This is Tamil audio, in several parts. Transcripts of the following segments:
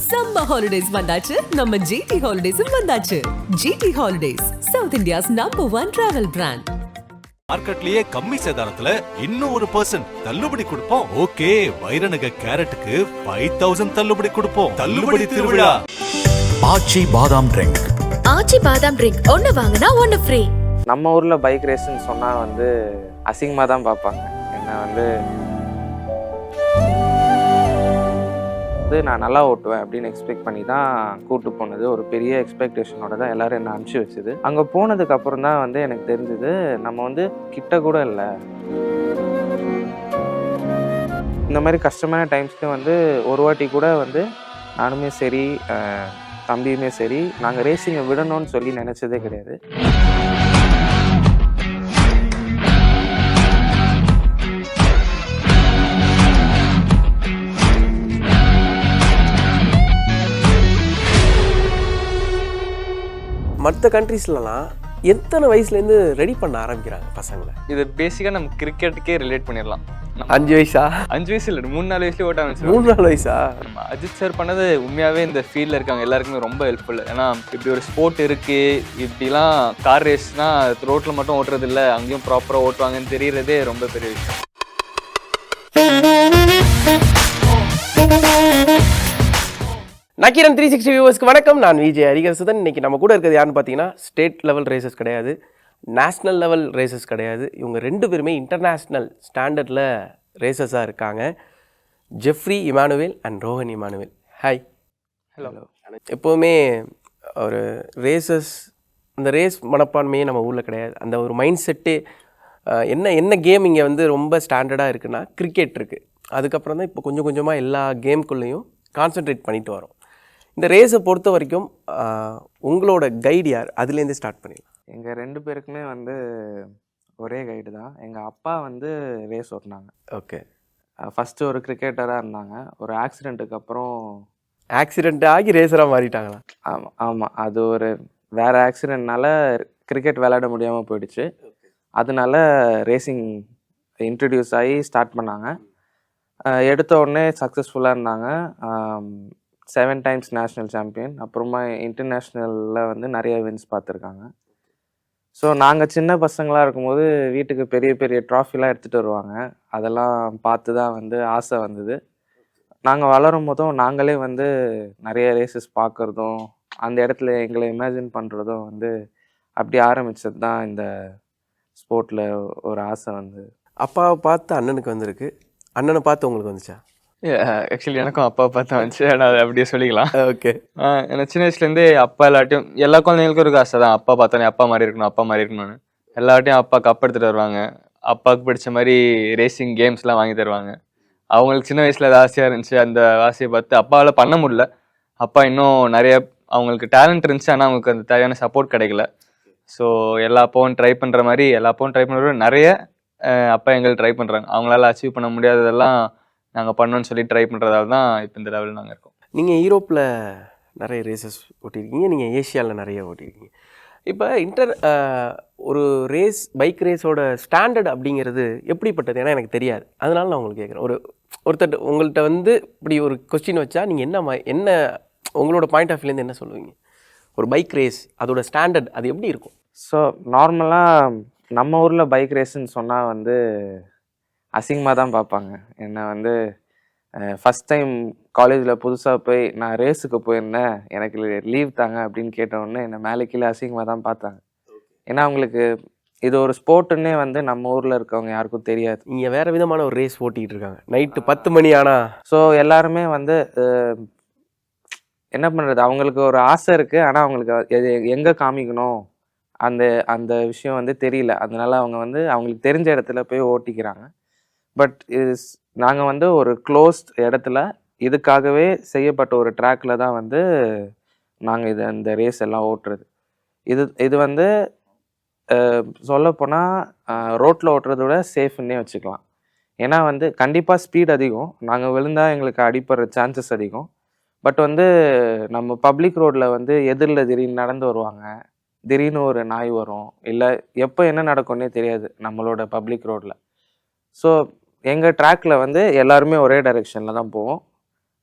சம்மர் ஹாலிடேஸ் வந்தாச்சு, நம்ம ஜிடி ஹாலிடேஸும் வந்தாச்சு. GT holidays, south India's #1 travel brand. மார்க்கெட்லயே கம்மி சேதாரத்துல இன்னும் 1% தள்ளுபடி கொடுப்போம். ஓகே, வைரநக கேரட்டுக்கு 5000 தள்ளுபடி கொடுப்போம். தள்ளுபடி திருவிழா. ஆச்சி பாதாம் ட்ரிங்க். ஆச்சி பாதாம் ட்ரிங்க் ஒன்னு வாங்கினா ஒன்னு ஃப்ரீ. நம்ம ஊர்ல பைக் ரேஸ்ன்னு சொன்னா அசிங்கமா தான் பார்ப்பாங்க. என்ன நான் நல்லா ஓட்டுவேன் அப்படின்னு எக்ஸ்பெக்ட் பண்ணி தான் கூட்டு போனது. ஒரு பெரிய எக்ஸ்பெக்டேஷனோட தான் எல்லாரும் என்ன அனுப்பிச்சு வச்சுது. அங்கே போனதுக்கு அப்புறம் தான் எனக்கு தெரிஞ்சது, நம்ம கிட்ட கூட இல்லை. இந்த மாதிரி கஷ்டமான டைம்ஸ்க்கு ஒரு வாட்டி கூட நானுமே சரி தம்பியுமே சரி நாங்கள் ரேசிங்கை விடணும்னு சொல்லி நினச்சதே கிடையாது. மற்ற கண்ட்ரீஸ்லலாம் எத்தனை வயசுலேருந்து ரெடி பண்ண ஆரம்பிக்கிறாங்க பசங்களை? இது பேசிக்காக நம்ம கிரிக்கெட்டுக்கே ரிலேட் பண்ணிடலாம். 5 வயசா? 5 வயசு இல்லை, 3-4 வயசுலேயே ஓட்ட ஆரம்பிச்சு. 3-4 வயசா? நம்ம அஜித் சார் பண்ணது உண்மையாகவே இந்த ஃபீல்டில் இருக்காங்க எல்லாருக்குமே ரொம்ப ஹெல்ப்ஃபுல். ஏன்னா இப்படி ஒரு ஸ்போர்ட் இருக்குது, இப்படிலாம் கார் ரேஸ்னால் ரோட்டில் மட்டும் ஓட்டுறது இல்லை, அங்கேயும் ப்ராப்பராக ஓட்டுவாங்கன்னு தெரியறதே ரொம்ப பெரிய விஷயம். நக்கீரன் 360 வியூவர்ஸ்க்கு வணக்கம். நான் விஜய் ஹரிஹரசுதன். இன்றைக்கி நம்ம கூட இருக்கிறது யாருன்னு பார்த்தீங்கன்னா, ஸ்டேட் லெவல் ரேசஸ் கிடையாது, நேஷ்னல் லெவல் ரேசஸ் கிடையாது. இவங்க 2 பேருமே இன்டர்நேஷ்னல் ஸ்டாண்டர்டில் ரேசஸாக இருக்காங்க. Jeffrey Emmanuel and Rohan Emmanuel. Hi. Hello. எப்போவுமே ஒரு ரேசஸ், அந்த ரேஸ் மனப்பான்மையே நம்ம ஊரில் கிடையாது. அந்த ஒரு மைண்ட் செட்டு என்ன கேம் இங்கே ரொம்ப ஸ்டாண்டர்டாக இருக்குன்னா கிரிக்கெட் இருக்குது. அதுக்கப்புறம் தான் இப்போ கொஞ்சம் கொஞ்சமாக எல்லா கேம்குள்ளேயும் கான்சென்ட்ரேட் பண்ணிட்டு வரோம். இந்த ரேஸை பொறுத்த வரைக்கும் உங்களோட கைடு யார்? அதுலேருந்து ஸ்டார்ட் பண்ணிடலாம். எங்கள் 2 பேருக்குமே ஒரே கைடு தான். எங்கள் அப்பா ரேஸ் ஓட்டினாங்க. ஓகே. ஃபஸ்ட்டு ஒரு கிரிக்கெட்டராக இருந்தாங்க. ஒரு ஆக்சிடெண்ட்டுக்கு அப்புறம் ஆக்சிடெண்ட் ஆகி ரேசராக மாறிட்டாங்களா? ஆமாம். அது ஒரு வேறு ஆக்சிடெண்ட்னால கிரிக்கெட் விளையாட முடியாமல் போயிடுச்சு. அதனால ரேசிங் இன்ட்ரடியூஸ் ஆகி ஸ்டார்ட் பண்ணாங்க. எடுத்த உடனே சக்ஸஸ்ஃபுல்லாக இருந்தாங்க. 7 டைம்ஸ் நேஷ்னல் சாம்பியன். அப்புறமா இன்டர்நேஷ்னலில் நிறைய வின்ஸ் பார்த்துருக்காங்க. ஸோ நாங்கள் சின்ன பசங்களாக இருக்கும்போது வீட்டுக்கு பெரிய பெரிய ட்ராஃபிலாம் எடுத்துகிட்டு வருவாங்க. அதெல்லாம் பார்த்து தான் ஆசை வந்தது. நாங்கள் வளரும் போதும் நாங்களே நிறைய ரேசஸ் பார்க்குறதும் அந்த இடத்துல எங்களை இமேஜின் பண்ணுறதும் அப்படி ஆரம்பித்தது தான் இந்த ஸ்போர்ட்டில் ஒரு ஆசை அப்பாவை பார்த்து அண்ணனுக்கு வந்திருக்கு, அண்ணனை பார்த்து உங்களுக்கு வந்துச்சா? ஆக்சுவலி எனக்கும் அப்பா பார்த்தா வந்துச்சு, ஆனால் அதை அப்படியே சொல்லிக்கலாம். ஓகே. எனக்கு சின்ன வயசுலேருந்தே அப்பா எல்லாட்டையும், எல்லா குழந்தைங்களுக்கும் இருக்க ஆசை தான், அப்பா பார்த்தானே அப்பா மாதிரி இருக்கணும்னு. எல்லாட்டையும் அப்பா கப் எடுத்துகிட்டு வருவாங்க, அப்பாவுக்கு பிடிச்ச மாதிரி ரேசிங் கேம்ஸ்லாம் வாங்கி தருவாங்க. அவங்களுக்கு சின்ன வயசில் அது ஆசையாக இருந்துச்சு. அந்த ஆசையை பார்த்து அப்பாவால் பண்ண முடியல. அப்பா இன்னும் நிறைய அவங்களுக்கு டேலண்ட் இருந்துச்சு, ஆனால் அவங்களுக்கு அந்த தேவையான சப்போர்ட் கிடைக்கல. ஸோ எல்லா அப்பாவும் ட்ரை பண்ணுற மாதிரி நிறைய அப்பா எங்களுக்கு ட்ரை பண்ணுறாங்க. அவங்களால அச்சீவ் பண்ண முடியாததெல்லாம் நாங்கள் பண்ணோன்னு சொல்லி ட்ரை பண்ணுறதால தான் இப்போ இந்த லெவலில் நாங்கள் இருக்கோம். நீங்கள் யூரோப்பில் நிறைய ரேசஸ் ஓட்டியிருக்கீங்க, நீங்கள் ஏஷியாவில் நிறைய ஓட்டியிருக்கீங்க. இப்போ ஒரு பைக் ரேஸோட ஸ்டாண்டர்ட் அப்படிங்கிறது எப்படிப்பட்டது? ஏன்னா எனக்கு தெரியாது, அதனால நான் உங்களுக்கு கேட்குறேன். ஒருத்தர் உங்கள்கிட்ட இப்படி ஒரு கொஸ்டின் வச்சா நீங்கள் என்ன உங்களோட பாயிண்ட் ஆஃப் வியூலேருந்து என்ன சொல்லுவீங்க? ஒரு பைக் ரேஸ் அதோட ஸ்டாண்டர்ட் அது எப்படி இருக்கும்? ஸோ நார்மலாக நம்ம ஊரில் பைக் ரேஸ்ன்னு சொன்னால் அசிங்கமாக தான் பார்ப்பாங்க. என்ன ஃபஸ்ட் டைம் காலேஜில் புதுசாக போய் நான் ரேஸுக்கு போயிருந்தேன், எனக்கு லீவ் தாங்க அப்படின்னு கேட்டவுடனே என்னை மேலே கீழே அசிங்கமாக தான் பார்த்தாங்க. ஏன்னா அவங்களுக்கு இது ஒரு ஸ்போர்ட்டுன்னே நம்ம ஊரில் இருக்கவங்க யாருக்கும் தெரியாது. இங்கே வேறு விதமான ஒரு ரேஸ் ஓட்டிகிட்டு இருக்காங்க நைட்டு 10 மணி ஆனால். ஸோ எல்லாருமே என்ன பண்ணுறது, அவங்களுக்கு ஒரு ஆசை இருக்குது, ஆனால் அவங்களுக்கு எங்கே காமிக்கணும் அந்த அந்த விஷயம் தெரியல. அதனால அவங்க அவங்களுக்கு தெரிஞ்ச இடத்துல போய் ஓட்டிக்கிறாங்க. பட் நாங்கள் ஒரு க்ளோஸ்ட் இடத்துல இதுக்காகவே செய்யப்பட்ட ஒரு ட்ராக்கில் தான் நாங்கள் இந்த ரேஸ் எல்லாம் ஓட்டுறது. இது சொல்லப்போனால் ரோட்டில் ஓட்டுறத விட சேஃப்ன்னே வச்சுக்கலாம். ஏன்னா கண்டிப்பாக ஸ்பீட் அதிகம், நாங்கள் விழுந்தால் எங்களுக்கு அடிப்படுற சான்சஸ் அதிகம். பட் நம்ம பப்ளிக் ரோடில் எதிரில் திடீர்னு நடந்து வருவாங்க, திடீர்னு ஒரு நாய் வரும், இல்லை எப்போ என்ன நடக்கும்னே தெரியாது நம்மளோட பப்ளிக் ரோடில். ஸோ எங்கள் ட்ராக்கில் எல்லாருமே ஒரே டைரெக்ஷனில் தான் போவோம்.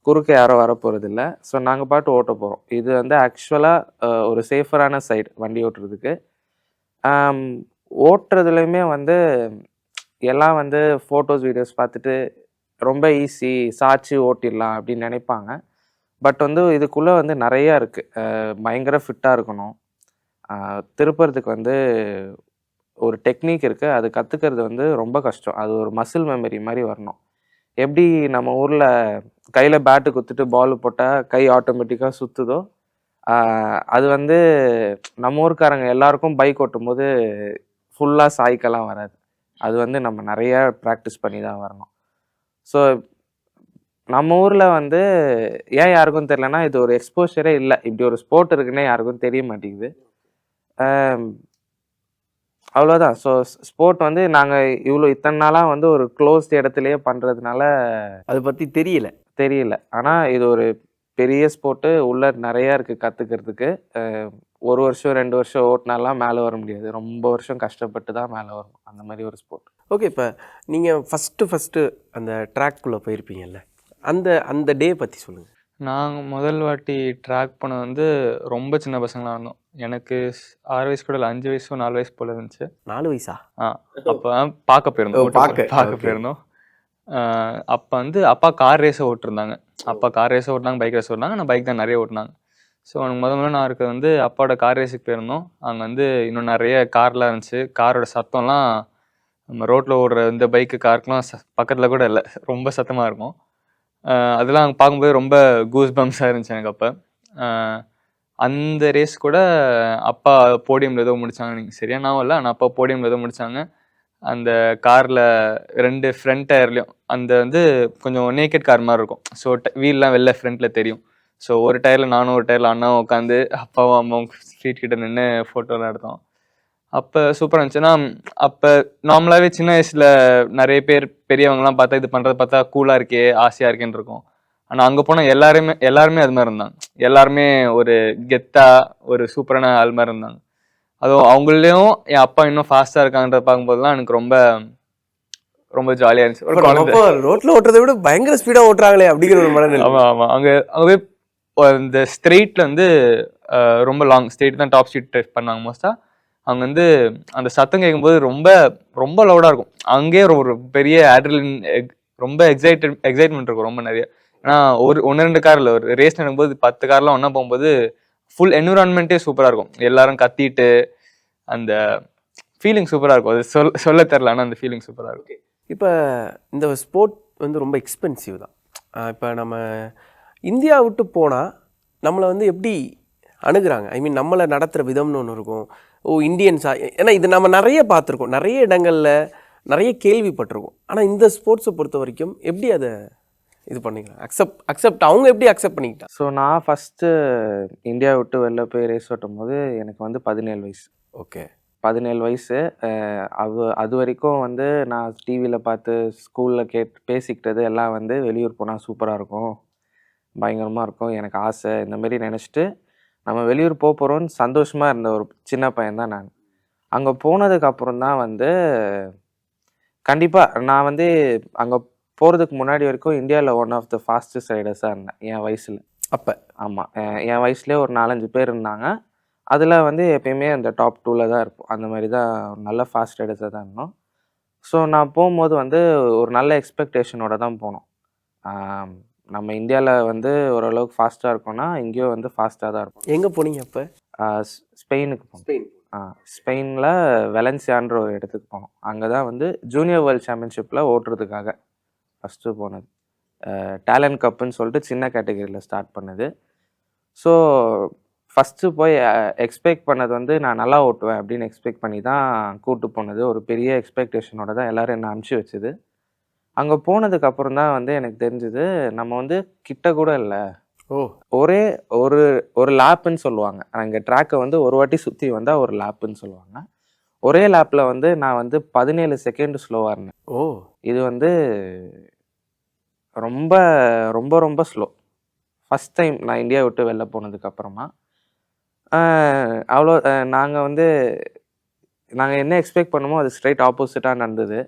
குறுக்க யாரும் வரப்போகிறது இல்லை. ஸோ நாங்கள் பாட்டு ஓட்ட போகிறோம். இது வந்து ஆக்சுவலாக ஒரு சேஃபரான சைடு வண்டி ஓட்டுறதுக்கு. ஓட்டுறதுலையுமே வந்து எல்லாம் வந்து ஃபோட்டோஸ் வீடியோஸ் பார்த்துட்டு ரொம்ப ஈஸி சாட்சி ஓட்டிடலாம் அப்படின்னு நினைப்பாங்க. பட் வந்து இதுக்குள்ளே வந்து நிறையா இருக்குது. பயங்கர ஃபிட்டாக இருக்கணும். திருப்புறதுக்கு வந்து ஒரு டெக்னிக் இருக்குது. அது கற்றுக்கிறது வந்து ரொம்ப கஷ்டம். அது ஒரு மசில் மெமரி மாதிரி வரணும். எப்படி நம்ம ஊரில் கையில் பேட்டு குத்துட்டு பால் போட்டால் கை ஆட்டோமேட்டிக்காக சுற்றுதோ, அது வந்து நம்ம ஊருக்காரங்க எல்லாருக்கும் பைக் ஓட்டும் போது ஃபுல்லாக சாய்க்கெல்லாம் வராது. அது வந்து நம்ம நிறையா ப்ராக்டிஸ் பண்ணி தான் வரணும். ஸோ நம்ம ஊரில் வந்து ஏன் யாருக்கும் தெரியலனா, இது ஒரு எக்ஸ்போஷரே இல்லை. இப்படி ஒரு ஸ்போர்ட் இருக்குன்னே யாருக்கும் தெரிய மாட்டேங்குது. அவ்வளோதான். ஸோ ஸ்போர்ட் வந்து நாங்கள் இத்தனை நாளாக வந்து ஒரு க்ளோஸ்ட் இடத்துலையே பண்ணுறதுனால அதை பற்றி தெரியல. ஆனால் இது ஒரு பெரிய ஸ்போர்ட்டு. உள்ள நிறையா இருக்குது கற்றுக்கிறதுக்கு. 1 வருஷம் 2 வருஷம் ஓட்டினாலாம் மேலே வர முடியாது. ரொம்ப வருஷம் கஷ்டப்பட்டு தான் மேலே வரணும். அந்த மாதிரி ஒரு ஸ்போர்ட். ஓகே, இப்போ நீங்கள் ஃபஸ்ட்டு அந்த ட்ராக்குள்ளே போயிருப்பீங்கல்ல, அந்த டே பற்றி சொல்லுங்கள். நாங்கள் முதல் வாட்டி ட்ராக் பண்ணது வந்து ரொம்ப சின்ன பசங்களாக இருந்தோம். எனக்கு 6 வயசு கூட இல்லை, 5 வயசோ 4 வயசு போல இருந்துச்சு. 4 வயசா? அப்போ பார்க்க போயிருந்தோம். பார்க்க போயிருந்தோம். அப்போ வந்து அப்பா கார் ரேஸை ஓட்டிருந்தாங்க. பைக் ரேஸ் ஓட்டினாங்க. நான் பைக் தான் நிறைய ஓட்டினாங்க. ஸோ எனக்கு முதல்ல நான் இருக்கிறது வந்து அப்பாவோட கார் ரேஸுக்கு போயிருந்தோம். அங்கே வந்து இன்னும் நிறைய கார்லாம் இருந்துச்சு. காரோட சத்தம்லாம் நம்ம ரோட்டில் ஓடுற இந்த பைக்கு காருக்கெலாம் பக்கத்தில் கூட இல்லை, ரொம்ப சத்தமாக இருக்கும். அதெல்லாம் அங்கே பார்க்கும்போது ரொம்ப கூஸ் பம்ப்ஸாக இருந்துச்சு எனக்கு. அப்போ அந்த ரேஸ் கூட அப்பா போடியமில் ஏதோ முடித்தாங்க. நீங்கள் சரியாக நான் இல்லை, ஆனால் அப்பா போடியமில் ஏதோ முடித்தாங்க. அந்த காரில் 2 ஃப்ரண்ட் டயர்லேயும் அந்த வந்து கொஞ்சம் நேக்கட் கார் மாதிரி இருக்கும். ஸோ வீல்லாம் வெளில ஃப்ரண்ட்டில் தெரியும். ஸோ ஒரு டயரில் நானும் ஒரு டயரில் அண்ணாவும் உட்காந்து அப்பாவும் அம்மாவும் ஸ்ட்ரீட் கிட்ட நின்று ஃபோட்டோலாம் எடுத்தோம். அப்போ சூப்பராக இருந்துச்சுன்னா, அப்போ நார்மலாகவே சின்ன வயசில் நிறைய பேர் பெரியவங்கலாம் பார்த்தா இது பண்ணுறது பார்த்தா கூலாக இருக்கே, ஆசையாக இருக்கேன்னு இருக்கும். ஆனால் அங்கே போனால் எல்லாருமே அது மாதிரி இருந்தாங்க. எல்லாருமே ஒரு கெத்தா ஒரு சூப்பரான ஆள் மாதிரி இருந்தாங்க. அதுவும் அவங்களையும் என் அப்பா இன்னும் ஃபாஸ்ட்டாக இருக்காங்கன்றத பார்க்கும்போதுலாம் எனக்கு ரொம்ப ரொம்ப ஜாலியாக இருந்துச்சு. ஒரு குழந்தை ரோட்டில் ஓட்டுறதை விட பயங்கர ஸ்பீடாக ஓட்டுறாங்களே அப்படிங்கிற ஒரு மனநிலை. ஆமாம். அங்கே போய் இந்த ஸ்ட்ரெயிட்டில் வந்து ரொம்ப லாங் ஸ்ட்ரெயிட் தான் டாப் ஸ்பீட் ட்ரைவ் பண்ணாங்க மோஸ்ட்டாக. அங்கே வந்து அந்த சத்தம் கேட்கும்போது ரொம்ப ரொம்ப லவுடாக இருக்கும். அங்கேயே ஒரு பெரிய ஆட்ரிலின் ரொம்ப எக்ஸைட்மெண்ட் இருக்கும் ரொம்ப நிறைய. ஏன்னா 1-2 கார் இல்லை, ஒரு ரேஸ் நடக்கும்போது 10 கார்லாம் ஒன்றா போகும்போது ஃபுல் என்விரான்மெண்ட்டே சூப்பராக இருக்கும். எல்லாரும் கத்திட்டு அந்த ஃபீலிங் சூப்பராக இருக்கும். அது சொல்ல தெரில, ஆனால் அந்த ஃபீலிங் சூப்பராக இருக்கும். இப்போ இந்த ஸ்போர்ட் வந்து ரொம்ப எக்ஸ்பென்சிவ் தான். இப்போ நம்ம இந்தியா விட்டு போனால் நம்மளை வந்து எப்படி அணுகுறாங்க? ஐ மீன் நம்மளை நடத்துகிற விதம்னு ஒன்று இருக்கும். இந்தியன்ஸா? ஏன்னா இது நம்ம நிறைய பார்த்துருக்கோம், நிறைய இடங்களில் நிறைய கேள்விப்பட்டிருக்கோம். ஆனால் இந்த ஸ்போர்ட்ஸை பொறுத்த வரைக்கும் எப்படி அதை இது பண்ணிக்கலாம், அக்செப்ட் அவங்க எப்படி அக்செப்ட் பண்ணிக்கிட்டாங்க? ஸோ நான் ஃபஸ்ட்டு இந்தியா விட்டு வெளில போய் ரேஸ் ஓட்டும் போது எனக்கு வந்து 17 வயசு. ஓகே, 17 வயசு. அது வரைக்கும் வந்து நான் டிவியில் பார்த்து ஸ்கூலில் பேசிக்கிட்டது எல்லாம் வந்து வெளியூர் போனால் சூப்பராக இருக்கும், பயங்கரமாக இருக்கும், எனக்கு ஆசை, இந்த மாதிரி நினச்சிட்டு நம்ம வெளியூர் போகிறோன்னு சந்தோஷமாக இருந்த ஒரு சின்ன பையன்தான் நான். அங்கே போனதுக்கப்புறம் தான் வந்து கண்டிப்பாக நான் வந்து அங்கே போகிறதுக்கு முன்னாடி வரைக்கும் இந்தியாவில் ஒன் ஆஃப் த ஃபாஸ்டஸ்ட் ரைடர்ஸாக இருந்தேன் என் வயசில். அப்போ ஆமாம், என் வயசுலேயே ஒரு 4-5 பேர் இருந்தாங்க. அதில் வந்து எப்பயுமே அந்த டாப் 2ல் தான் இருப்போம். அந்த மாதிரி தான் நல்ல ஃபாஸ்ட் ரைடர்ஸாக தான் இருந்தோம். ஸோ நான் போகும்போது வந்து ஒரு நல்ல எக்ஸ்பெக்டேஷனோட தான் போனோம். நம்ம இந்தியாவில் வந்து ஓரளவுக்கு ஃபாஸ்ட்டாக இருக்கோம்னா இங்கேயும் வந்து ஃபாஸ்ட்டாக தான் இருக்கும். எங்கே போனீங்க அப்போ? ஸ்பெயினுக்கு போனோம். ஸ்பெயினில் வெலன்சியான்ற ஒரு இடத்துக்கு போனோம். அங்கே தான் வந்து ஜூனியர் வேர்ல்டு சாம்பியன்ஷிப்பில் ஓட்டுறதுக்காக ஃபஸ்ட்டு போனது. டேலண்ட் கப்புன்னு சொல்லிட்டு சின்ன கேட்டகரியில் ஸ்டார்ட் பண்ணது. ஸோ ஃபஸ்ட்டு போய் எக்ஸ்பெக்ட் பண்ணது வந்து நான் நல்லா ஓட்டுவேன் அப்படின்னு எக்ஸ்பெக்ட் பண்ணி தான் கூப்பிட்டு போனது. ஒரு பெரிய எக்ஸ்பெக்டேஷனோட தான் எல்லோரும் என்னை அனுப்பிச்சி வச்சுது. அங்கே போனதுக்கப்புறம் தான் வந்து எனக்கு தெரிஞ்சுது நம்ம வந்து கிட்ட கூட இல்லை. ஒரே ஒரு லேப்புன்னு சொல்லுவாங்க. அங்கே ட்ராக்கை வந்து ஒரு வாட்டி சுற்றி வந்தால் ஒரு லேப்புன்னு சொல்லுவாங்க. ஒரே லேப்பில் வந்து நான் வந்து 17 செகண்ட் ஸ்லோவாக இருந்தேன். இது வந்து ரொம்ப ரொம்ப ரொம்ப ஸ்லோ. ஃபஸ்ட் டைம் நான் இந்தியா விட்டு வெளில போனதுக்கப்புறமா அவ்வளோ நாங்கள் என்ன எக்ஸ்பெக்ட் பண்ணுமோ அது ஸ்ட்ரைட் ஆப்போசிட்டாக நடந்தது.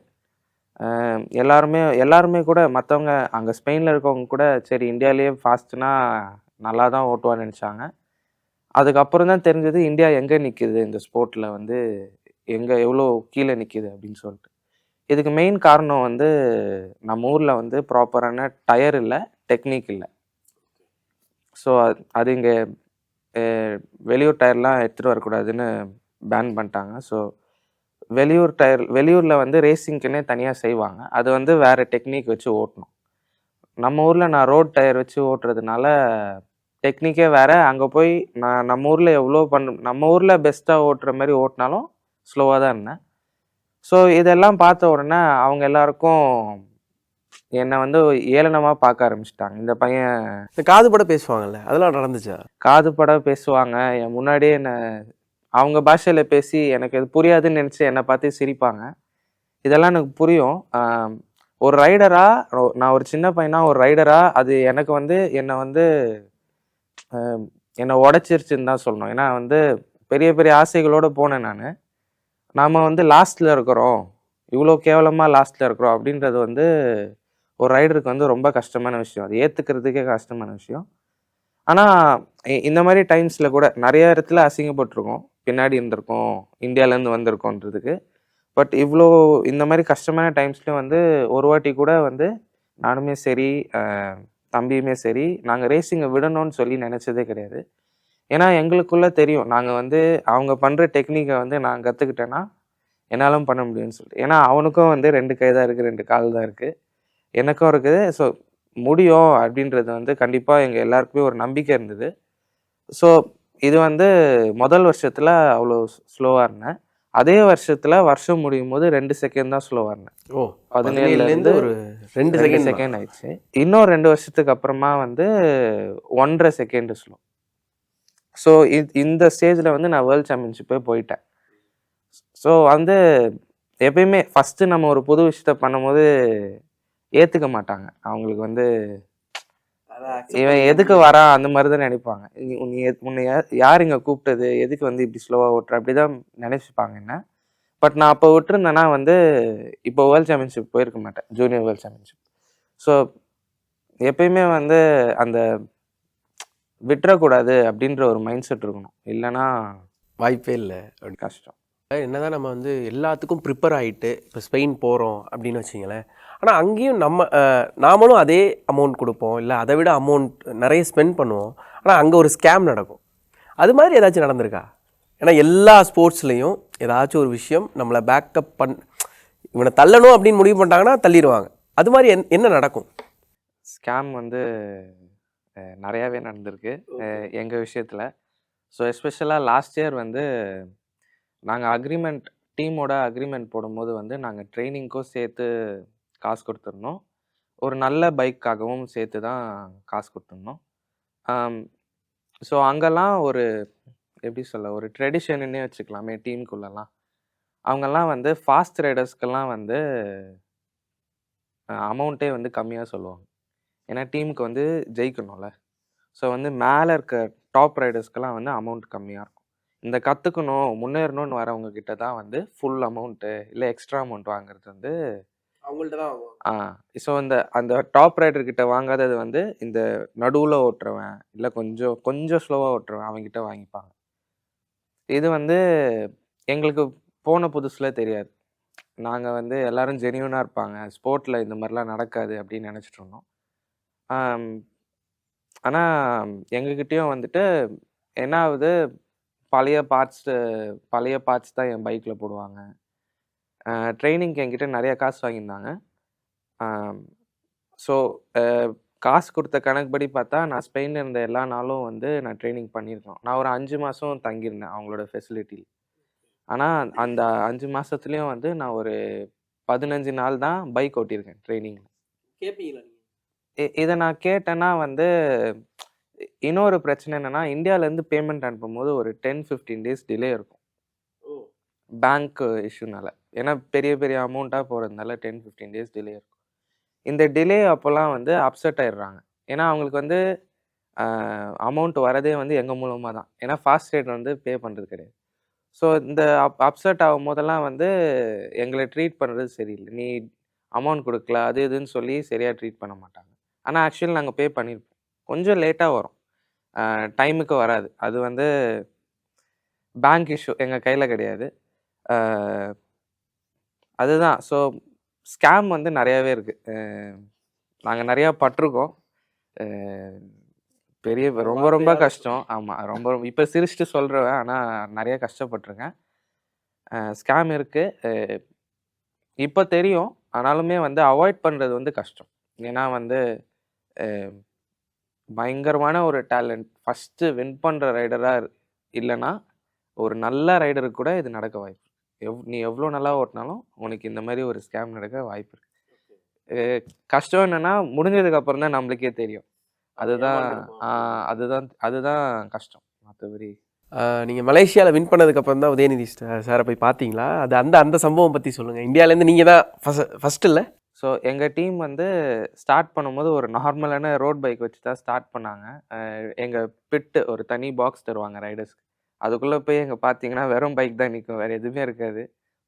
எல்லாருமே கூட மற்றவங்க அங்கே ஸ்பெயினில் இருக்கவங்க கூட சரி இந்தியாவிலேயே ஃபாஸ்ட்னா நல்லா தான் ஓட்டுவான்னு நினச்சாங்க. அதுக்கப்புறம் தான் தெரிஞ்சது இந்தியா எங்கே நிற்கிது இந்த ஸ்போர்ட்டில் வந்து எங்கே எவ்வளோ கீழே நிற்கிது அப்படின்னு சொல்லிட்டு. இதுக்கு மெயின் காரணம் வந்து நம்ம ஊரில் வந்து ப்ராப்பரான டயர் இல்லை, டெக்னிக் இல்லை. ஸோ அது இங்கே வெளியூர் டயர்லாம் எடுத்துகிட்டு வரக்கூடாதுன்னு பேன் பண்ணிட்டாங்க. ஸோ வெளியூரில் வந்து ரேசிங்க்குன்னே தனியாக செய்வாங்க. அது வந்து வேறு டெக்னிக் வச்சு ஓட்டணும். நம்ம ஊரில் நான் ரோட் டயர் வச்சு ஓட்டுறதுனால டெக்னிக்கே வேறு. அங்கே போய் நம்ம ஊரில் நம்ம ஊரில் பெஸ்ட்டாக ஓட்டுற மாதிரி ஓட்டினாலும் ஸ்லோவாக தான் இருந்தேன். ஸோ இதெல்லாம் பார்த்த உடனே அவங்க எல்லாருக்கும் என்னை வந்து ஏளனமாக பார்க்க ஆரம்பிச்சிட்டாங்க. இந்த பையன் இந்த காது பட பேசுவாங்கல்ல, அதெல்லாம் நடந்துச்சா? காது பட பேசுவாங்க, என் முன்னாடியே என்னை அவங்க பாஷையில் பேசி எனக்கு இது புரியாதுன்னு நினச்சி என்னை பார்த்து சிரிப்பாங்க. இதெல்லாம் எனக்கு புரியும். ஒரு ரைடராக நான் ஒரு சின்ன பையனா ஒரு ரைடராக அது எனக்கு வந்து என்னை உடச்சிருச்சுன்னு தான் சொல்லணும். ஏன்னா வந்து பெரிய பெரிய ஆசைகளோடு போனேன் நான். நாம் வந்து லாஸ்ட்டில் இருக்கிறோம், இவ்வளோ கேவலமாக லாஸ்ட்டில் இருக்கிறோம் அப்படின்றது வந்து ஒரு ரைடருக்கு வந்து ரொம்ப கஷ்டமான விஷயம். அது ஏற்றுக்கிறதுக்கே கஷ்டமான விஷயம். ஆனால் இந்த மாதிரி டைம்ஸில் கூட நிறைய இடத்துல அசிங்கப்பட்டிருக்கோம், பின்னாடி இருந்திருக்கோம், இந்தியாவிலேருந்து வந்திருக்கோன்றதுக்கு. பட் இவ்வளோ இந்த மாதிரி கஷ்டமான டைம்ஸ்லேயும் வந்து ஒரு வாட்டி கூட வந்து நானுமே சரி தம்பியுமே சரி நாங்கள் ரேசிங்கை விடணும்னு சொல்லி நினச்சதே கிடையாது. ஏன்னா எங்களுக்குள்ளே தெரியும் நாங்கள் வந்து அவங்க பண்ணுற டெக்னிக்கை வந்து நான் கற்றுக்கிட்டேன்னா என்னாலும் பண்ண முடியும்னு சொல்லிட்டு. ஏன்னா அவனுக்கும் வந்து 2 கை தான் இருக்குது, 2 கால் தான் இருக்குது, எனக்கும் இருக்குது. ஸோ முடியும் அப்படின்றது வந்து கண்டிப்பாக எங்கள் எல்லாருக்குமே ஒரு நம்பிக்கை இருந்தது. ஸோ இது வந்து முதல் வருஷத்தில் அவ்வளோ ஸ்லோவாக இருந்தேன். அதே வருஷம் முடியும் போது 2 செகண்ட் தான் ஸ்லோவாக இருந்தேன். 17லேருந்து ஒரு 2 செகண்ட் ஆயிடுச்சு. இன்னும் 2 வருஷத்துக்கு அப்புறமா வந்து 1.5 செகண்ட் ஸ்லோ. ஸோ இந்த ஸ்டேஜில் வந்து நான் வேர்ல்டு சாம்பியன்ஷிப்பே போயிட்டேன். ஸோ வந்து எப்பயுமே ஃபஸ்ட்டு நம்ம ஒரு புது விஷயத்த பண்ணும்போது ஏற்றுக்க மாட்டாங்க. அவங்களுக்கு வந்து இவன் எதுக்கு வரான் அந்த மாதிரி தான் நினைப்பாங்க. உன்னை யார் இங்கே கூப்பிட்டது, எதுக்கு வந்து இப்படி ஸ்லோவாக ஓட்டுற அப்படி தான் நினைச்சுப்பாங்க என்ன. பட் நான் அப்போ விட்டுருந்தேன்னா வந்து இப்போ வேர்ல்டு சாம்பியன்ஷிப் போயிருக்க மாட்டேன், ஜூனியர் வேர்ல்டு சாம்பியன்ஷிப். ஸோ எப்பயுமே வந்து அந்த விட்டுறக்கூடாது அப்படின்ற ஒரு மைண்ட் செட் இருக்கணும், இல்லைன்னா வாய்ப்பே இல்லை. கஷ்டம். என்னதான் நம்ம வந்து எல்லாத்துக்கும் ப்ரிப்பேர் ஆகிட்டு இப்போ ஸ்பெயின் போகிறோம் அப்படின்னு வச்சிங்களேன், ஆனால் அங்கேயும் நாமளும் அதே அமௌண்ட் கொடுப்போம், இல்லை அதை விட அமௌண்ட் நிறைய ஸ்பெண்ட் பண்ணுவோம். ஆனால் அங்கே ஒரு ஸ்கேம் நடக்கும். அது மாதிரி ஏதாச்சும் நடந்திருக்கா? ஏன்னா எல்லா ஸ்போர்ட்ஸ்லேயும் ஏதாச்சும் ஒரு விஷயம் நம்மளை பேக்கப் இவனை தள்ளணும் அப்படின்னு முடிவு பண்ணிட்டாங்கன்னா தள்ளிடுவாங்க. அது மாதிரி என்ன நடக்கும்? ஸ்கேம் வந்து நிறையாவே நடந்திருக்கு எங்கள் விஷயத்தில். ஸோ எஸ்பெஷலாக லாஸ்ட் இயர் வந்து நாங்கள் டீமோட அக்ரிமெண்ட் போடும்போது வந்து நாங்கள் ட்ரைனிங்க்கும் சேர்த்து காசு கொடுத்துருந்தோம், ஒரு நல்ல பைக்காகவும் சேர்த்து தான் காசு கொடுத்துருந்தோம். ஸோ அங்கெல்லாம் ஒரு எப்படி சொல்ல, ஒரு ட்ரெடிஷன்னே வச்சுக்கலாமே டீமுக்குள்ளெல்லாம். அவங்கெல்லாம் வந்து ஃபாஸ்ட் ரைடர்ஸ்க்கெல்லாம் வந்து அமௌண்ட்டே வந்து கம்மியாக சொல்லுவாங்க. ஏன்னா டீமுக்கு வந்து ஜெயிக்கணும்ல. ஸோ வந்து மேலே இருக்க டாப் ரைடர்ஸ்க்கெல்லாம் வந்து அமௌண்ட் கம்மியாக இருக்கும். இந்த கற்றுக்கணும் முன்னேறணும்னு வரவங்க கிட்ட தான் வந்து ஃபுல் அமௌண்ட்டு இல்லை எக்ஸ்ட்ரா அமௌண்ட் வாங்குறது வந்து அவங்கள்ட்ட தான். ஸோ அந்த டாப் ரைடர்கிட்ட வாங்காதது வந்து இந்த நடுவில் ஓட்டுறவன் இல்லை கொஞ்சம் ஸ்லோவாக ஓட்டுறவன் அவங்ககிட்ட வாங்கிப்பாங்க. இது வந்து எங்களுக்கு போன புதுசில் தெரியாது. நாங்கள் வந்து எல்லோரும் ஜெனியூனாக இருப்பாங்க, ஸ்போர்ட்டில் இந்த மாதிரிலாம் நடக்காது அப்படின்னு நினச்சிட்டு இருந்தோம். ஆனால் எங்ககிட்டயும் வந்துட்டு என்ன ஆகுது, பழைய பார்ட்ஸ் தான் என் பைக்கில் போடுவாங்க. ட்ரைனிங்க்கு என்கிட்ட நிறைய காசு வாங்கியிருந்தாங்க. ஸோ காசு கொடுத்த கணக்குப்படி பார்த்தா நான் ஸ்பெயினில் இருந்த எல்லா நாளும் வந்து நான் ட்ரைனிங் பண்ணியிருக்கேன். நான் ஒரு 5 மாதம் தங்கியிருந்தேன் அவங்களோட ஃபெசிலிட்டியில். ஆனால் அந்த 5 மாதத்துலேயும் வந்து நான் ஒரு 15 நாள் தான் பைக் ஓட்டியிருக்கேன் ட்ரைனிங்கில். கேட்பீங்களா? இதை நான் கேட்டேன்னா வந்து இன்னொரு பிரச்சனை என்னென்னா, இந்தியாவிலேருந்து பேமெண்ட் அனுப்பும்போது ஒரு 10-15 டேஸ் டிலே இருக்கும் பேங்க் இஷ்யூனால. ஏன்னா பெரிய பெரிய அமௌண்ட்டாக போகிறதுனால 10-15 டேஸ் டிலே இருக்கும். இந்த டிலே அப்போல்லாம் வந்து அப்செட் ஆயிடுறாங்க. ஏன்னா அவங்களுக்கு வந்து அமௌண்ட் வரதே வந்து எங்கள் மூலமாக தான். ஏன்னா ஃபாஸ்ட் ரைடர் வந்து பே பண்ணுறது கிடையாது. ஸோ இந்த அப்செட் ஆகும் போதெல்லாம் வந்து எங்களை ட்ரீட் பண்ணுறது சரியில்லை. நீ அமௌண்ட் கொடுக்கல அது இதுன்னு சொல்லி சரியாக ட்ரீட் பண்ண மாட்டாங்க. ஆனால் ஆக்சுவலி நாங்கள் பே பண்ணியிருப்போம். கொஞ்சம் லேட்டாக வரும், டைமுக்கு வராது. அது வந்து பேங்க் இஷ்யூ, எங்கள் கையில் கிடையாது. அதுதான். ஸோ ஸ்கேம் வந்து நிறையாவே இருக்குது. நாங்கள் நிறையா பட்டிருக்கோம். பெரிய ரொம்ப ரொம்ப கஷ்டம். ஆமாம், ரொம்ப ரொம்ப இப்போ சிரிச்சுட்டு சொல்கிறேன், ஆனால் நிறைய கஷ்டப்பட்டிருக்கேன். ஸ்கேம் இருக்குது, இப்போ தெரியும். ஆனாலுமே வந்து அவாய்ட் பண்ணுறது வந்து கஷ்டம். ஏன்னா வந்து பயங்கரமான ஒரு டேலண்ட் ஃபஸ்ட்டு வின் பண்ணுற ரைடராக இல்லைன்னா ஒரு நல்ல ரைடருக்கு கூட இது நடக்க வாய்ப்பு. நீ எவ்வளோ நல்லா ஓட்டினாலும் உனக்கு இந்த மாதிரி ஒரு ஸ்கேம் நடக்க வாய்ப்பு இருக்குது. கஷ்டம் என்னென்னா முடிஞ்சதுக்கு அப்புறம் தான் நம்மளுக்கே தெரியும். அதுதான் அதுதான் கஷ்டம். மற்றபடி நீங்கள் மலேசியாவில் வின் பண்ணதுக்கப்புறம் தான் உதயநிதி சாரை போய் பார்த்தீங்களா? அது அந்த சம்பவம் பற்றி சொல்லுங்கள். இந்தியாவிலேருந்து நீங்கள் தான் ஃபஸ்ட்டு இல்லை? ஸோ எங்கள் டீம் வந்து ஸ்டார்ட் பண்ணும்போது ஒரு நார்மலான ரோட் பைக் வச்சு தான் ஸ்டார்ட் பண்ணாங்க. எங்கள் பிட்டு ஒரு தனி பாக்ஸ் தருவாங்க ரைடர்ஸ்க்கு. அதுக்குள்ளே போய் எங்கே பார்த்தீங்கன்னா வெறும் பைக் தான் நிற்கும், வேறு எதுவுமே இருக்காது.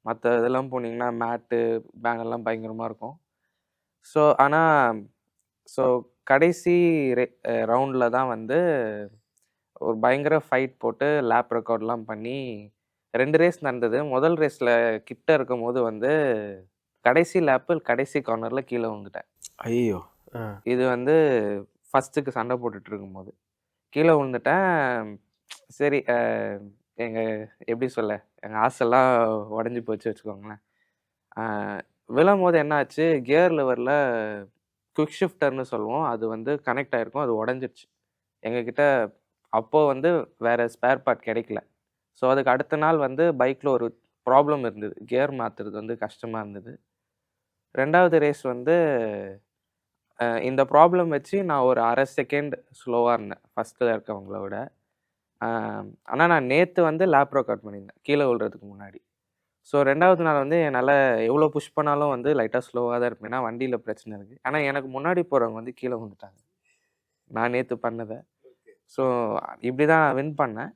மற்ற இதெல்லாம் போனீங்கன்னா மேட்டு பேனர்லாம் பயங்கரமாக இருக்கும். ஸோ கடைசி ரவுண்டில் தான் வந்து ஒரு பயங்கர ஃபைட் போட்டு லேப் ரெக்கார்ட்லாம் பண்ணி 2 ரேஸ் நடந்தது. முதல் ரேஸில் கிட்ட இருக்கும் போது வந்து கடைசி லேப்பு கடைசி கார்னரில் கீழே விழுந்துட்டேன். ஐயோ! இது வந்து ஃபஸ்ட்டுக்கு சண்டை போட்டுட்டு இருக்கும்போது கீழே விழுந்துட்டேன். சரி, எப்படி சொல்ல, எங்கள் ஆசைலாம் உடஞ்சி போச்சு வச்சுக்கோங்களேன். விழும் போது என்ன ஆச்சு, கியர் லெவரில் குவிக் ஷிஃப்டர்னு சொல்லுவோம், அது வந்து கனெக்ட் ஆகிருக்கும், அது உடஞ்சிருச்சு. எங்ககிட்ட அப்போது வந்து வேறு ஸ்பேர் பார்ட் கிடைக்கல. ஸோ அதுக்கு அடுத்த நாள் வந்து பைக்கில் ஒரு ப்ராப்ளம் இருந்தது, கியர் மாற்றுறது வந்து கஷ்டமாக இருந்தது. 2வது ரேஸ் வந்து இந்த ப்ராப்ளம் வச்சு நான் ஒரு 1/2 செகண்ட் ஸ்லோவாக இருந்தேன் ஃபஸ்ட்டில் இருக்கவங்கள விட. ஆனால் நான் நேற்று வந்து லேப் ரெக்கார்ட் பண்ணியிருந்தேன் கீழே விழுறதுக்கு முன்னாடி. ஸோ 2வது நாள் வந்து என்னால் எவ்வளோ புஷ் பண்ணாலும் வந்து லைட்டாக ஸ்லோவாக தான் இருப்பேன், ஏன்னா வண்டியில் பிரச்சனை இருக்குது. ஆனால் எனக்கு முன்னாடி போகிறவங்க வந்து கீழே விழுந்துட்டாங்க நான் நேற்று பண்ணதை. ஸோ இப்படி தான் நான் வின் பண்ணேன்.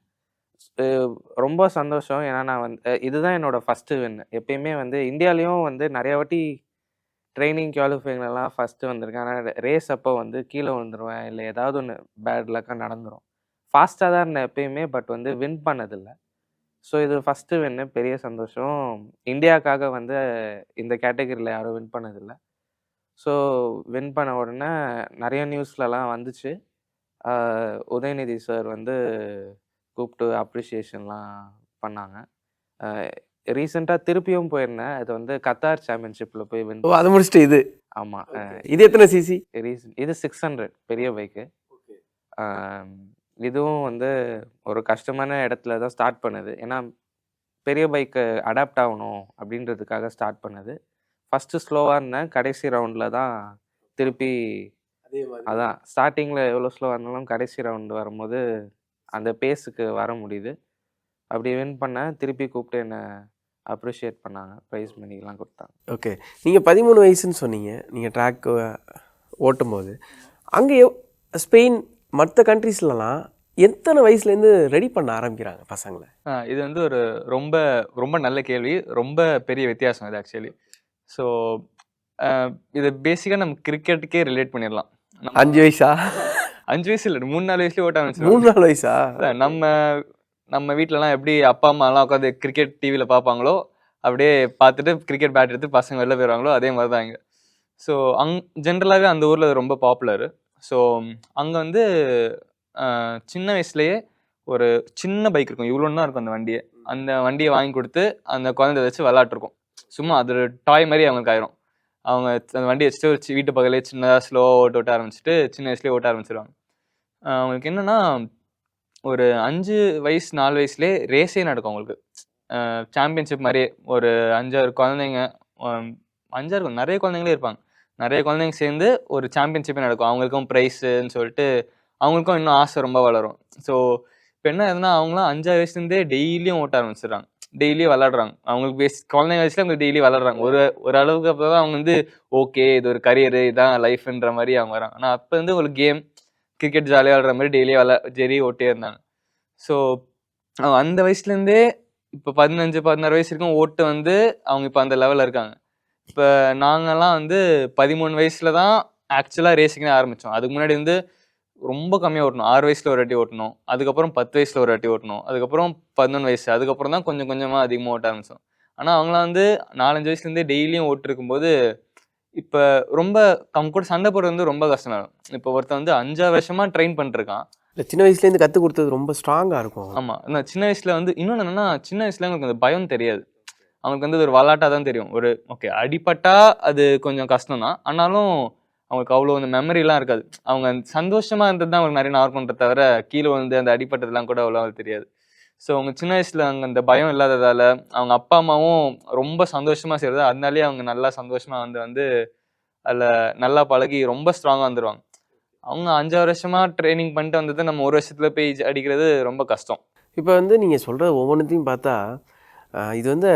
ரொம்ப சந்தோஷம், ஏன்னா நான் வந்து இதுதான் என்னோடய ஃபஸ்ட்டு வின். எப்பயுமே வந்து இந்தியாலேயும் வந்து நிறையா வாட்டி ட்ரைனிங் குவாலிஃபைங்லலாம் ஃபஸ்ட்டு வந்திருக்கேன். ஆனால் ரேஸ் அப்போ வந்து கீழே விழுந்துருவேன், இல்லை ஏதாவது ஒன்று பேட் லக்காக நடந்துடும். ஃபாஸ்ட்டாக தான் இருந்தேன் எப்பயுமே, பட் வந்து வின் பண்ணதில்லை. ஸோ இது ஃபஸ்ட்டு வின்னு, பெரிய சந்தோஷம். இந்தியாவுக்காக வந்து இந்த கேட்டகரியில் யாரும் வின் பண்ணதில்லை. ஸோ வின் பண்ண உடனே நிறைய நியூஸ்லலாம் வந்துச்சு. உதயநிதி சார் வந்து கூப்பிட்டு அப்ரிஷியேஷன்லாம் பண்ணாங்க. ரீசெண்டாக திருப்பியும் போயிருந்தேன். இது வந்து கத்தார் சாம்பியன்ஷிப்பில் போய் வின். அதை முடிச்சுட்டு இது? ஆமாம். இது எத்தனை சிசி? இது 600 பெரிய பைக்கு. இதுவும் வந்து ஒரு கஷ்டமான இடத்துல தான் ஸ்டார்ட் பண்ணுது, ஏன்னா பெரிய பைக்கு அடாப்ட் ஆகணும் அப்படின்றதுக்காக ஸ்டார்ட் பண்ணது. ஃபஸ்ட்டு ஸ்லோவாக இருந்தேன், கடைசி ரவுண்டில் தான் திருப்பி அதான் ஸ்டார்டிங்கில் எவ்வளோ ஸ்லோவாக இருந்தாலும் கடைசி ரவுண்டு வரும்போது அந்த பேஸுக்கு வர முடியுது. அப்படி வின் பண்ணேன். திருப்பி கூப்பிட்டு என்னை அப்ரிஷியேட் பண்ணாங்க, ப்ரைஸ் மணிலாம் கொடுத்தாங்க. ஓகே, நீங்கள் 13 வயசுன்னு சொன்னீங்க நீங்கள் ட்ராக் ஓட்டும்போது. அங்கே ஸ்பெயின் மற்ற கண்ட்ரீஸ்லலாம் எத்தனை வயசுலேருந்து ரெடி பண்ண ஆரம்பிக்கிறாங்க பசங்களை? இது வந்து ஒரு ரொம்ப ரொம்ப நல்ல கேள்வி, ரொம்ப பெரிய வித்தியாசம் இது ஆக்சுவலி. ஸோ இது பேசிக்காக நம்ம கிரிக்கெட்டுக்கே ரிலேட் பண்ணிடலாம். 5 வயசா? 5 வயசு இல்லை, 3-4 வயசுலேயே ஓட்ட ஆரம்பிச்சு. 3-4 வயசா? நம்ம வீட்டிலலாம் எப்படி அப்பா அம்மாலாம் உட்காந்து கிரிக்கெட் டிவியில் பார்ப்பாங்களோ அப்படியே பார்த்துட்டு கிரிக்கெட் பேட் எடுத்து பசங்க வெளில போயிடுவாங்களோ அதே மாதிரி தான் இங்கே. ஸோ ஜென்ரலாகவே அந்த ஊரில் அது ரொம்ப பாப்புலரு. ஸோ அங்கே வந்து சின்ன வயசுலேயே ஒரு சின்ன பைக் இருக்கும், இவ்வளோன்னு தான் இருக்கும் அந்த வண்டியை வாங்கி கொடுத்து அந்த குழந்தை வச்சு விளாட்ருக்கோம். சும்மா அது ஒரு டாய் மாதிரி அவங்களுக்கு ஆயிரும். அவங்க அந்த வண்டி வச்சுட்டு ஒரு வீட்டு பக்கத்துலேயே சின்னதாக ஸ்லோவாக ஓட்ட ஆரம்பிச்சுட்டு சின்ன வயசுலேயே ஓட்ட ஆரம்பிச்சிடுவாங்க. அவங்களுக்கு என்னென்னா ஒரு 5 வயசு 4 வயசுலேயே ரேஸே நடக்கும் அவங்களுக்கு. சாம்பியன்ஷிப் மாதிரியே ஒரு 5-6 குழந்தைங்க, 5-6 நிறைய குழந்தைங்களே இருப்பாங்க. நிறைய குழந்தைங்க சேர்ந்து ஒரு சாம்பியன்ஷிப்பே நடக்கும். அவங்களுக்கும் ப்ரைஸுன்னு சொல்லிட்டு அவங்களுக்கும் இன்னும் ஆசை ரொம்ப வளரும். ஸோ இப்போ என்ன ஆகுதுன்னா அவங்களாம் 5-6 வயசுலேருந்தே டெய்லியும் ஓட்ட ஆரம்பிச்சிடுறாங்க, டெய்லியும் விளாட்றாங்க. அவங்களுக்கு குழந்தைங்க வயசுல அவங்க டெய்லி விளாட்றாங்க. ஒரு அளவுக்கு அப்போ தான் அவங்க வந்து ஓகே இது ஒரு கரியரு, இதுதான் லைஃப்ன்ற மாதிரி அவங்க வராங்க. ஆனால் அப்போ வந்து ஒரு கேம் கிரிக்கெட் ஜாலியாக விளாட்ற மாதிரி டெய்லியும் ஓட்டே இருந்தாங்க. ஸோ அவங்க அந்த வயசுலேருந்தே இப்போ 15-16 வயசு வரைக்கும் ஓட்டு வந்து அவங்க இப்போ அந்த லெவலில் இருக்காங்க. இப்போ நாங்கள்லாம் வந்து 13 வயசுல தான் ஆக்சுவலாக ரேசிங்னே ஆரம்பித்தோம். அதுக்கு முன்னாடி வந்து ரொம்ப கம்மியாக ஓட்டணும். 6 வயசில் ஒரு வாட்டி ஓட்டணும், அதுக்கப்புறம் 10 வயசில் ஒரு வாட்டி ஓட்டணும், அதுக்கப்புறம் 11 வயசு, அதுக்கப்புறம் தான் கொஞ்சம் கொஞ்சமாக அதிகமாக ஓட்ட ஆரம்பித்தோம். ஆனால் அவங்களாம் வந்து 4-5 வயசுலேருந்தே டெய்லியும் ஓட்டிருக்கும்போது இப்போ ரொம்ப அவங்க கூட சண்டை போடுறது வந்து ரொம்ப கஷ்டமாகும். இப்போ ஒருத்தன் வந்து 5 வருஷமாக ட்ரெயின் பண்ணிருக்கான். இல்லை, சின்ன வயசுலேருந்து கற்றுக் கொடுத்தது ரொம்ப ஸ்ட்ராங்காக இருக்கும். ஆமாம், நான் சின்ன வயசில் வந்து இன்னொன்று என்னென்னா, சின்ன வயசில் அவங்களுக்கு அந்த பயம் தெரியாது. அவங்களுக்கு வந்து ஒரு விளாட்டாக தான் தெரியும். ஒரு ஓகே அடிப்பட்டா அது கொஞ்சம் கஷ்டம் தான், ஆனாலும் அவங்களுக்கு அவ்வளோ அந்த மெமரிலாம் இருக்காது. அவங்க சந்தோஷமாக இருந்தது தான் அவங்களுக்கு நிறைய ஞாபகம் பண்ணுறத தவிர கீழே வந்து அந்த அடிப்பட்டதெல்லாம் கூட அவ்வளோ தெரியாது. ஸோ அவங்க சின்ன வயசில் அங்கே அந்த பயம் இல்லாததால் அவங்க அப்பா அம்மாவும் ரொம்ப சந்தோஷமாக செய்கிறது, அதனாலேயே அவங்க நல்லா சந்தோஷமாக வந்து அதில் நல்லா பழகி ரொம்ப ஸ்ட்ராங்காக வந்துடுவாங்க. அவங்க 5 வருஷமாக ட்ரைனிங் பண்ணிட்டு வந்தது நம்ம ஒரு வருஷத்தில் போய் அடிக்கிறது ரொம்ப கஷ்டம். இப்போ வந்து நீங்கள் சொல்கிற ஒவ்வொன்றுத்தையும் பார்த்தா இது வந்து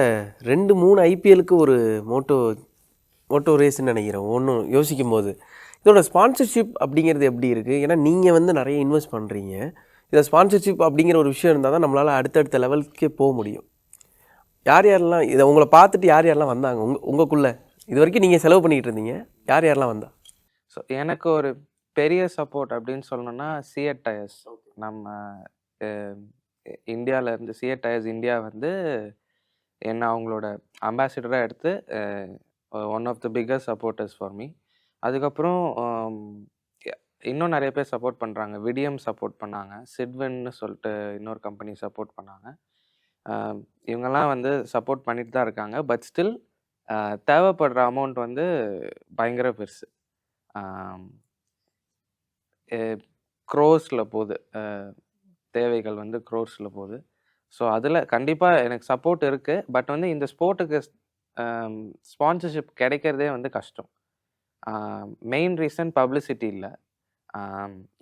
2-3 ஐபிஎலுக்கு ஒரு மோட்டோ ரேஸ்ன்னு நினைக்கிறேன் ஒன்றும் யோசிக்கும் போது. இதோட ஸ்பான்சர்ஷிப் அப்படிங்கிறது எப்படி இருக்குது? ஏன்னா நீங்கள் வந்து நிறைய இன்வெஸ்ட் பண்ணுறீங்க. இதை ஸ்பான்சர்ஷிப் அப்படிங்கிற ஒரு விஷயம் இருந்தால் தான் நம்மளால் அடுத்தடுத்த லெவலுக்கே போக முடியும். யாரெல்லாம் இதை உங்களை பார்த்துட்டு யாரெல்லாம் வந்தாங்க உங்களுக்குள்ளே? இது வரைக்கும் நீங்கள் செலவு பண்ணிக்கிட்டு இருந்தீங்க, யாரெல்லாம் வந்தா? ஸோ எனக்கு ஒரு பெரிய சப்போர்ட் அப்படின்னு சொல்லணும்னா சிஎட் டயர்ஸ். நம்ம இந்தியாவிலேருந்து சிஎட் டயர்ஸ் இந்தியா வந்து என்ன அவங்களோட அம்பாசிடராக எடுத்து one of the biggest supporters for me. அதுக்கப்புறம் இன்னும் நிறைய பேர் சப்போர்ட் பண்ணுறாங்க. விடிஎம் சப்போர்ட் பண்ணாங்க, சிட்வின்னு சொல்லிட்டு இன்னொரு கம்பெனி சப்போர்ட் பண்ணாங்க. இவங்கெல்லாம் வந்து சப்போர்ட் பண்ணிட்டு தான் இருக்காங்க. பட் ஸ்டில் தேவைப்படுற அமௌண்ட் வந்து பயங்கர பெருசு. க்ரோர்ஸில் போகுது, தேவைகள் வந்து க்ரோர்ஸில் போகுது. ஸோ அதில் கண்டிப்பாக எனக்கு சப்போர்ட் இருக்குது. பட் வந்து இந்த ஸ்போர்ட்டுக்கு ஸ்பான்சர்ஷிப் கிடைக்கிறதே வந்து கஷ்டம். மெயின் ரீசன் பப்ளிசிட்டி இல்லை.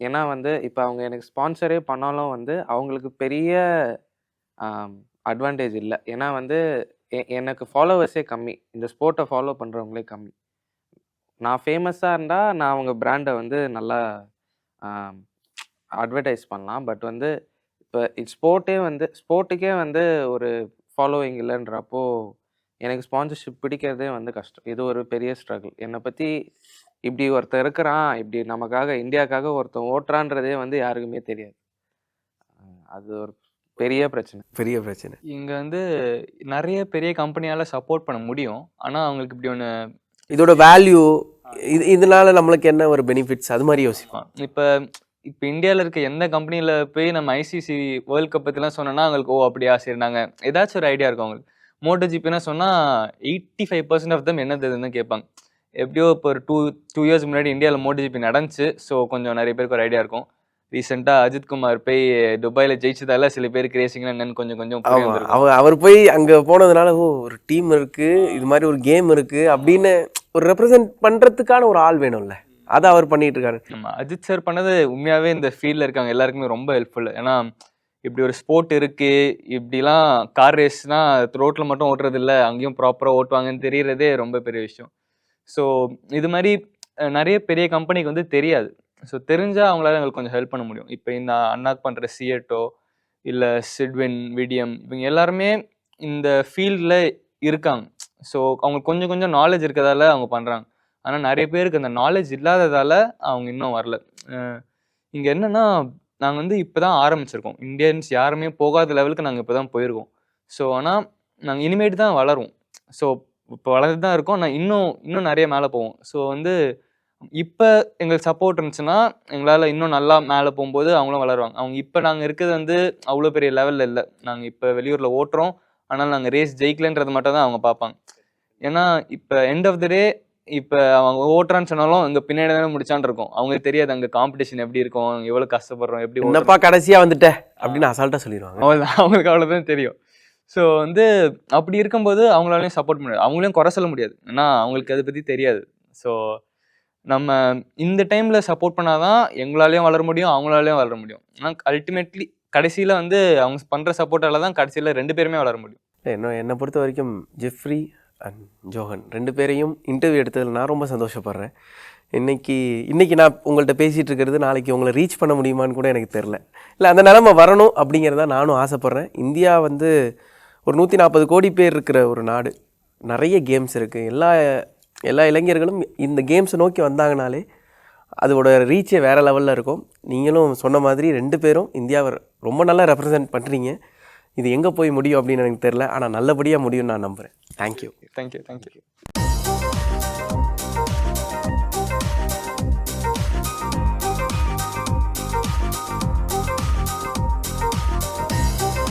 ஏன்னா வந்து இப்போ அவங்க எனக்கு ஸ்பான்சரே பண்ணாலும் வந்து அவங்களுக்கு பெரிய அட்வான்டேஜ் இல்லை. ஏன்னா வந்து எனக்கு ஃபாலோவர்ஸே கம்மி, இந்த ஸ்போர்ட்டை ஃபாலோ பண்ணுறவங்களே கம்மி. நான் ஃபேமஸாக இருந்தால் நான் அவங்க பிராண்டை வந்து நல்லா அட்வர்டைஸ் பண்ணலாம். பட் வந்து இப்போ ஸ்போர்ட்டுக்கே வந்து ஒரு ஃபாலோவிங் இல்லைன்றப்போ எனக்கு ஸ்பான்சர்ஷிப் பிடிக்கிறதே வந்து கஷ்டம். இது ஒரு பெரிய ஸ்ட்ரகிள். என்னை பற்றி இப்படி ஒருத்தன் இருக்கிறான், இப்படி நமக்காக இந்தியாவுக்காக ஒருத்தன் ஓட்டுறான்றதே வந்து யாருக்குமே தெரியாது. அது ஒரு பெரிய பிரச்சனை. இங்கே வந்து நிறைய பெரிய கம்பெனியால் சப்போர்ட் பண்ண முடியும், ஆனால் அவங்களுக்கு இப்படி ஒன்று இதோட வேல்யூ இதனால நம்மளுக்கு என்ன ஒரு பெனிஃபிட்ஸ் அது மாதிரி யோசிப்பான். இப்போ இந்தியாவில் இருக்க எந்த கம்பெனியில் போய் நம்ம ஐசிசி வேர்ல்ட் கப் பற்றிலாம் சொன்னோன்னா அவங்களுக்கு அப்படியா சரி நாங்கள் ஏதாச்சும் ஒரு ஐடியா இருக்கும் அவங்களுக்கு. மோட்டோ ஜிபின்னா சொன்னால் 85% ஆஃப் தம் என்ன தெரியுதுன்னு கேட்பாங்க. எப்படியோ இப்போ ஒரு டூ இயர்ஸ் முன்னாடி இந்தியாவில் மோட்டோ ஜிபி நடந்துச்சு. ஸோ கொஞ்சம் நிறைய பேருக்கு ஒரு ஐடியா இருக்கும். ரீசெண்டாக அஜித் குமார் போய் துபாயில் ஜெயிச்சதால சில பேருக்கு ரேசிங்னா என்னன்னு கொஞ்சம் அவர் போய் அங்கே போனதுனால ஒரு டீம் இருக்குது, இது மாதிரி ஒரு கேம் இருக்குது அப்படின்னு ஒரு ரெப்ரசன்ட் பண்ணுறதுக்கான ஒரு ஆள் வேணும்ல, அதை அவர் பண்ணிட்டு இருக்காரு. ஆமாம், அஜித் சார் பண்ணது உண்மையாகவே இந்த ஃபீல்டில் இருக்காங்க எல்லாருக்குமே ரொம்ப ஹெல்ப்ஃபுல். ஏன்னா இப்படி ஒரு ஸ்போர்ட் இருக்குது, இப்படிலாம் கார் ரேஸ்னால் ரோட்டில் மட்டும் ஓட்டுறது இல்லை, அங்கேயும் ப்ராப்பராக ஓட்டுவாங்கன்னு தெரியறதே ரொம்ப பெரிய விஷயம். ஸோ இது மாதிரி நிறைய பெரிய கம்பெனிக்கு வந்து தெரியாது. ஸோ தெரிஞ்சால் அவங்களால எங்களுக்கு கொஞ்சம் ஹெல்ப் பண்ண முடியும். இப்போ இந்த அண்ணாக் பண்ணுற சிஎட்டோ இல்லை சிட்வின், விடிஎம் இவங்க எல்லாருமே இந்த ஃபீல்டில் இருக்காங்க. ஸோ அவங்களுக்கு கொஞ்சம் நாலேஜ் இருக்கிறதால அவங்க பண்ணுறாங்க. ஆனால் நிறைய பேருக்கு அந்த நாலேஜ் இல்லாததால் அவங்க இன்னும் வரல. இங்கே என்னென்னா நாங்கள் வந்து இப்போ தான் ஆரம்பிச்சிருக்கோம். இந்தியன்ஸ் யாருமே போகாத லெவலுக்கு நாங்கள் இப்போ தான் போயிருக்கோம். ஸோ ஆனால் நாங்கள் இனிமேட்டு தான் வளருவோம். ஸோ இப்போ வளர்ந்து தான் இருக்கோம், நான் இன்னும் நிறைய மேலே போவோம். ஸோ வந்து இப்போ எங்களுக்கு சப்போர்ட் இருந்துச்சுன்னா எங்களால் இன்னும் நல்லா மேலே போகும்போது அவங்களும் வளருவாங்க. அவங்க இப்போ நாங்கள் இருக்கிறது வந்து அவ்வளோ பெரிய லெவலில் இல்லை. நாங்கள் இப்போ வெளியூரில் ஓட்டுறோம், ஆனால் நாங்கள் ரேஸ் ஜெயிக்கலன்றது மட்டும் தான் அவங்க பார்ப்பாங்க. ஏன்னா இப்போ எண்ட் ஆஃப் த டே இப்போ அவங்க ஓட்டுறான்னு சொன்னாலும் இங்கே பின்னாடி தானே முடிச்சான் இருக்கும். அவங்களுக்கு தெரியாது அங்கே காம்படிஷன் எப்படி இருக்கும், எவ்வளோ கஷ்டப்படுறோம், எப்படி என்னப்பா கடைசியாக வந்துட்டேன் அப்படின்னு அசால்ட்டாக சொல்லிடுவாங்க. அவங்களுக்கு அவ்வளோதான் தெரியும். ஸோ வந்து அப்படி இருக்கும்போது அவங்களாலையும் சப்போர்ட் பண்ண முடியாது, அவங்களையும் குறை சொல்ல முடியாது, ஏன்னா அவங்களுக்கு அதை பற்றி தெரியாது. ஸோ நம்ம இந்த டைமில் சப்போர்ட் பண்ணாதான் எங்களாலேயும் வளர முடியும், அவங்களாலேயும் வளர முடியும். ஆனால் அல்டிமேட்லி கடைசியில் வந்து அவங்க பண்ணுற சப்போர்ட்டால் தான் கடைசியில் 2 பேருமே வளர முடியும். என்னை பொறுத்த வரைக்கும் ஜெஃப்ரி அண்ட் ஜோஹன் 2 பேரையும் இன்டர்வியூ எடுத்ததில் நான் ரொம்ப சந்தோஷப்படுறேன். இன்றைக்கி நான் உங்கள்கிட்ட பேசிகிட்டு இருக்கிறது நாளைக்கு உங்களை ரீச் பண்ண முடியுமான்னு கூட எனக்கு தெரில. இல்லை அந்த நிலைமை வரணும் அப்படிங்கிறத நானும் ஆசைப்பட்றேன். இந்தியா வந்து ஒரு 140 கோடி பேர் இருக்கிற ஒரு நாடு. நிறைய கேம்ஸ் இருக்குது. எல்லா இளைஞர்களும் இந்த கேம்ஸை நோக்கி வந்தாங்கனாலே அதோட ரீச்சே வேறு லெவலில் இருக்கும். நீங்களும் சொன்ன மாதிரி 2 பேரும் இந்தியாவை ரொம்ப நல்லா ரெப்ரசன்ட் பண்ணுறீங்க. இது எங்கே போய் முடியும் அப்படின்னு எனக்கு தெரில, ஆனால் நல்லபடியாக முடியும்னு நான் நம்புகிறேன். தேங்க்யூ. தேங்க்யூ.